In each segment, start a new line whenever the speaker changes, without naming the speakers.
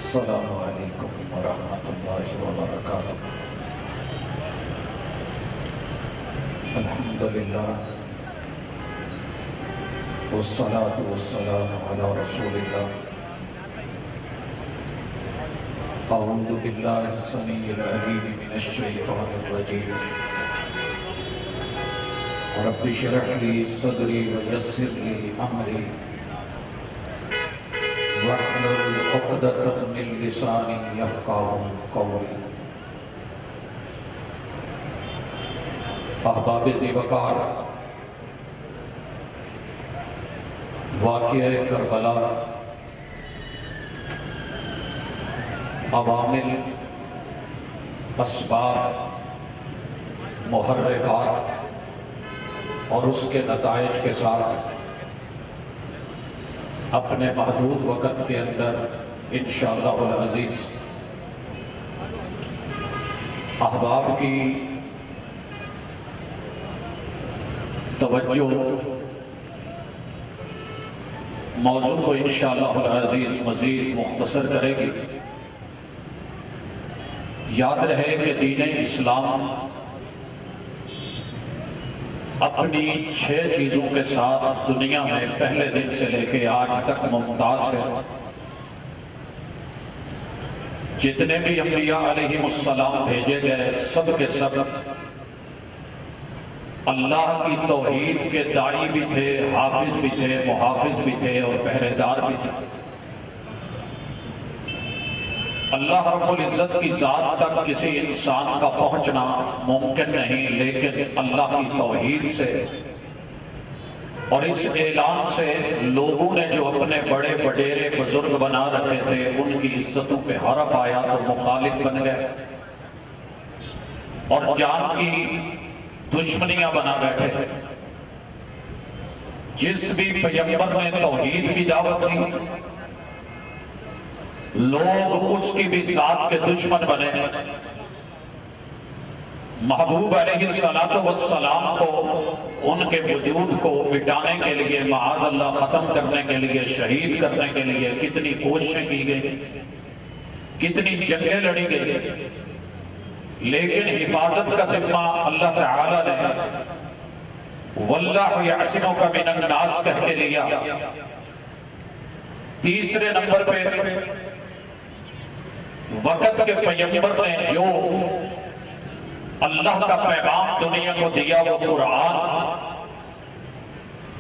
السلام علیکم ورحمۃ اللہ وبرکاتہ۔ الحمدللہ والصلاة والسلام علی رسول اللہ۔ اعوذ باللہ السمیع العلیم من الشیطان الرجیم۔ رب اشرح لی صدری ویسر لی امری واحلل عقدۃ من لسانی یفقہوا قولی۔ احباب ذی وقار، واقعہ کربلا عوامل، اسباب، محرکات اور اس کے نتائج کے ساتھ اپنے محدود وقت کے اندر انشاءاللہ العزیز احباب کی توجہ موضوع کو انشاءاللہ العزیز مزید مختصر کرے گی۔ یاد رہے کہ دین اسلام اپنی 6 چیزوں کے ساتھ دنیا میں پہلے دن سے لے کے آج تک ممتاز ہے۔ جتنے بھی انبیاء علیہ السلام بھیجے گئے سب کے سب اللہ کی توحید کے داعی بھی تھے، حافظ بھی تھے، محافظ بھی تھے اور پہرے دار بھی تھے۔ اللہ رب العزت کی ذات تک کسی انسان کا پہنچنا ممکن نہیں، لیکن اللہ کی توحید سے اور اس اعلان سے لوگوں نے جو اپنے بڑے وڈیرے بزرگ بنا رکھے تھے ان کی عزتوں پہ حرف آیا تو مخالف بن گئے اور جان کی دشمنیاں بنا بیٹھے۔ جس بھی پیغمبر نے توحید کی دعوت دی لوگ اس کی بھی ذات کے دشمن بنے۔ محبوب علیہ السلام کو ان کے وجود کو مٹانے کے لیے، معاذ اللہ ختم کرنے کے لیے، شہید کرنے کے لیے کتنی کوششیں کی گئی، کتنی جنگیں لڑی گئی، لیکن حفاظت کا ذمہ اللہ تعالی نے واللہ یعصمک من الناس کہہ کے لیا۔ تیسرے نمبر پہ وقت کے پیغمبر نے جو اللہ کا پیغام دنیا کو دیا وہ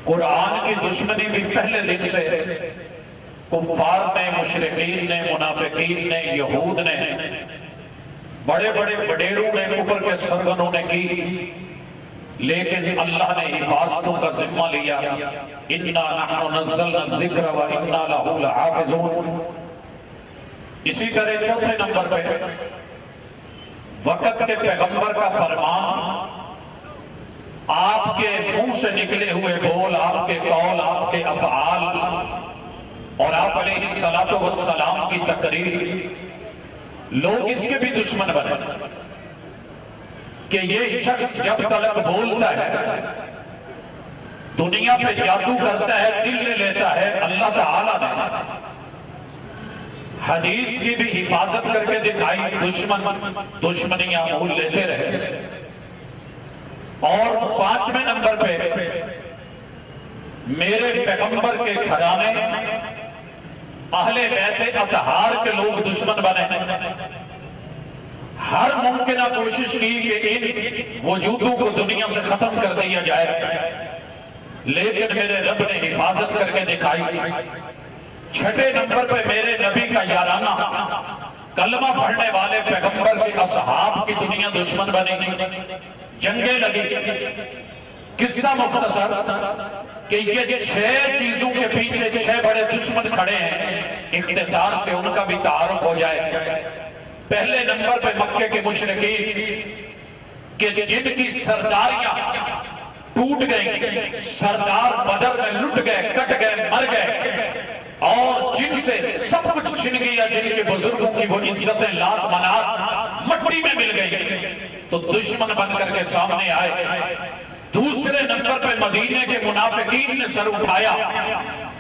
قرآن کی دشمنی بھی پہلے دن سے کفار نے، مشرکین نے، منافقین نے، یہود نے، بڑے بڑے وڈیروں نے، کفر کے سرغنوں نے کی، لیکن اللہ نے حفاظتوں کا ذمہ لیا۔ اِنَّا نَحْنُ نَزَّلْنَا الذِّكْرَ وَإِنَّا لَهُ لَحَافِظُونَ۔ اسی طرح چوتھے نمبر پہ وقت کے پیغمبر کا فرمان، آپ کے منہ سے نکلے ہوئے بول، آپ کے قول، آپ کے افعال اور آپ علیہ السلام کی تقریر، لوگ اس کے بھی دشمن بنے کہ یہ شخص جب تک بولتا ہے دنیا پہ جادو کرتا ہے، دل لے لیتا ہے۔ اللہ تعالیٰ نے حدیث کی بھی حفاظت کر کے دکھائی، دشمنیاں مول لیتے رہے۔ اور 5ویں نمبر پہ میرے پیغمبر کے گھرانے اہل بیت اطہار کے لوگ دشمن بنے، ہر ممکنہ کوشش کی کہ ان وجودوں کو دنیا سے ختم کر دیا جائے، لیکن میرے رب نے حفاظت کر کے دکھائی۔ 6 نمبر پہ میرے نبی کا یارانہ کلمہ پڑھنے والے پیغمبر کے اصحاب کی دنیا دشمن بنی، جنگیں لگی۔ قصہ مختصر کہ یہ 6 چیزوں کے پیچھے 6 بڑے دشمن کھڑے ہیں، اختصار سے ان کا بھی تعارف ہو جائے۔ پہلے نمبر پہ مکے کے مشرکین کہ جن کی سرداریاں ٹوٹ گئیں، سردار بدر میں لٹ گئے، کٹ گئے، مر گئے، اور جن سے سب کچھ چھن گیا، جن کے بزرگوں کی وہ عزتیں لات منات مٹی میں مل گئی، تو دشمن بن کر کے سامنے آئے۔ دوسرے نمبر پہ مدینے کے منافقین نے سر اٹھایا،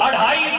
2.5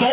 2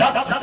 10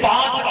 5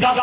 10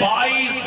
22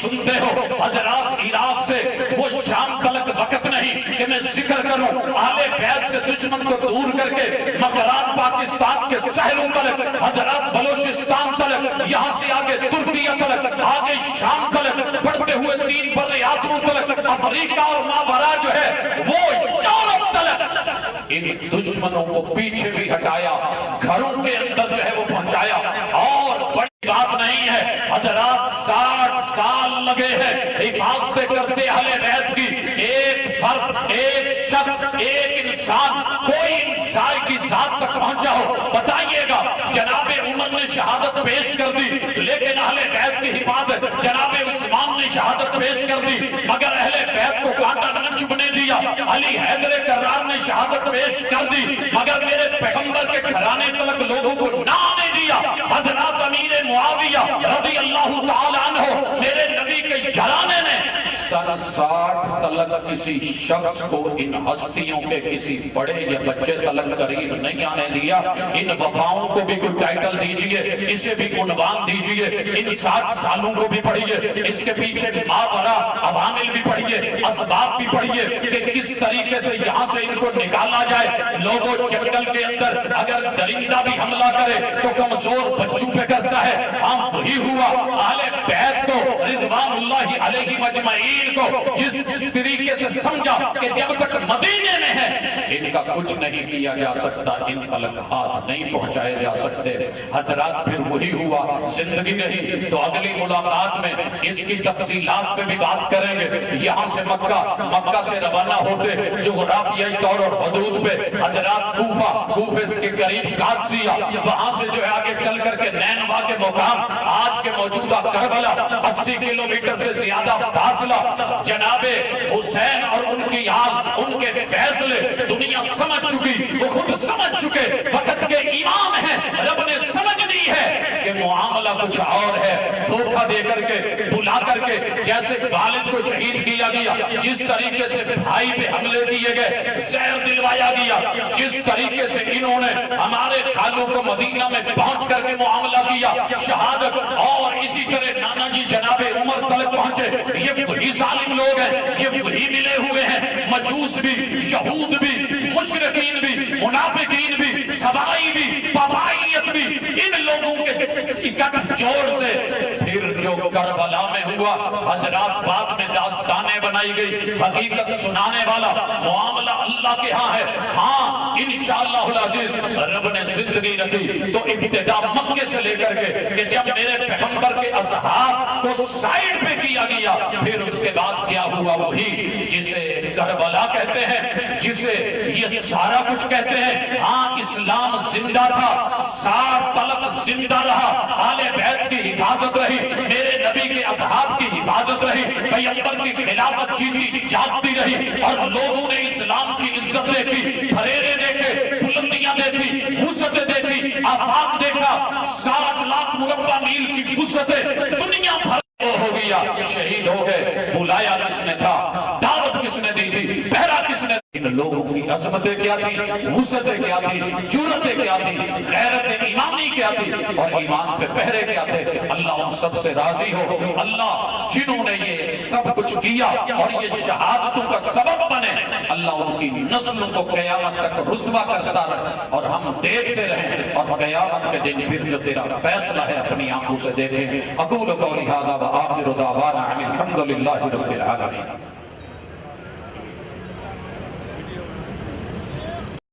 سنتے ہو حضرات، عراق سے وہ شام تلک وقت نہیں کہ میں ذکر کروں اہل بیت سے دشمن کو دور کر کے مکران پاکستان کے صحروں تلک، حضرات بلوچستان تلک، یہاں سے آگے ترکیہ تلک، آگے شام تلک، بڑھتے ہوئے 3 بر اعظموں تلک، افریقہ اور ماورا جو ہے وہ یورپ تلک، ان دشمنوں کو پیچھے بھی ہٹایا، گھروں کے اندر جو ہے وہ پہنچایا۔ اور بڑی بات نہیں ہے حضرات، 60 سال لگے ہیں حفاظتیں کرتے اہل بیت کی۔ ایک فرد، ایک شخص، ایک انسان، کوئی انسان کی ذات تک پہنچا ہو بتائیے گا؟ جناب عمر نے شہادت پیش کر دی لیکن اہل بیت کی حفاظت، جناب عثمان نے شہادت پیش کر دی مگر اہل بیت کو کانٹا نہ چبھنے دیا، علی حیدر کرار نے شہادت پیش کر دی مگر میرے پیغمبر کے گھرانے تلک لوگوں کو نہ آنے دیا۔ حضرات امیر معاویہ رضی اللہ تعالی عنہ، میرے نبی کے گھرانے نے سن 60 تلک کسی شخص کو ان ہستیوں کے کسی بڑے یا بچے تلک قریب نہیں آنے دیا۔ ان وفاؤں کو بھی کوئی ٹائٹل دیجئے، اسے بھی عنوان دیجئے، ان 60 سالوں کو بھی پڑھیے، اس کے پیچھے ماورا عوامل بھی پڑھیے، اسباب بھی پڑھیے کہ کس طریقے سے یہاں سے ان کو نکالا جائے۔ لوگوں جنگل کے اندر اگر درندہ بھی حملہ کرے تو کمزور بچوں پہ کرتا ہے، ہاں وہی ہوا۔ اہل بیت کو رضوان اللہ علیہ مجمعین کو جس طریقے سے سمجھا کہ جب تک مدینے میں ہے ان کا کچھ نہیں کیا جا سکتا، ان تلک ہاتھ نہیں پہنچائے جا سکتے۔ حضرات پھر وہی ہوا، زندگی رہی تو اگلی ملاقات میں اس کی تفصیلات پہ بھی بات کریں گے۔ یہاں سے مکہ سے روانہ ہوتے جغرافیائی طور اور حدود پہ حضرات کوفہ کے قریب قادسیہ، وہاں سے جو ہے آگے چل کر کے نینوا کے مقام آج کے موجودہ کربلا، 80 کلومیٹر سے زیادہ فاصلہ۔ جناب حسین اور ان کی آل، ان کے فیصلے دنیا سمجھ چکی، وہ خود سمجھ چکے، وقت کے امام ہیں، رب نے سمجھ دی ہے کہ معاملہ کچھ اور ہے۔ دھوکہ دے کر کے، بلا کر کے، جیسے والد کو شہید کیا گیا، جس طریقے سے بھائی پہ حملے کیے گئے، زہر دلوایا گیا، جس طریقے سے انہوں نے ہمارے خالوں کو مدینہ میں پہنچ کر کے معاملہ کیا، شہادت، اور اسی طرح نانا جی جناب عمر تلک پہنچے۔ یہ وہی ظالم لوگ ہیں، یہ وہی ملے ہوئے ہیں، مجوس بھی، یہود بھی، مشرکین بھی، منافقین بھی، سبائی بھی، پابائیت بھی، ان لوگوں کے اکٹھ جوڑ سے پھر جو کربلا میں ہوا، حضرات بعد میں داستانیں بنائی گئی، حقیقت سنانے والا معاملہ اللہ کے ہاں ہے۔ ہاں انشاءاللہ العزیز رب نے زندگی رکھی تو ابتدا مکے سے لے کر کے کہ جب میرے پیغمبر کے اصحاب کو سائیڈ پہ کیا گیا، پھر اس کے بعد کیا ہوا، وہی جسے کربلا کہتے ہیں، جسے یہ سارا کچھ کہتے ہیں۔ ہاں اسلام زندہ تھا، 60 تلک زندہ رہا، آل بیت کی حفاظت رہی، میرے نبی کے اصحاب کی حفاظت رہی، پیغمبر کی خلافت جیتی جاگتی رہی، اور لوگوں نے اسلام کی عزت دیکھی، پھریرے دیکھے، بلندیاں دیکھی، وسعتیں دیکھی، آفاق دیکھا، 60 لاکھ مربع میل کی وسعتیں دنیا بھر ہو گیا، شہید ہو گئے۔ بلایا کس نے تھا، دعوت کس نے دی تھی، پہرا کس نے؟ ان لوگوں کی عظمتیں کیا تھی، وسعتیں کیا تھی، جرأتیں کیا تھی، غیرت ایمانی کیا تھی، اور ایمان پہ پہرے کیا تھے۔ اللہ ان سب سے راضی ہو۔ اللہ جنہوں نے یہ سب کچھ کیا اور یہ شہادتوں کا سبب بنے، اللہ ان کی نسلوں کو قیامت تک رسوا کرتا رہے اور ہم دیکھتے رہیں، اور قیامت کے دن پھر جو تیرا فیصلہ ہے اپنی آنکھوں سے دیکھیں۔ اقول قولی ھذا وآخر دعوانا ان الحمد للہ رب العالمین۔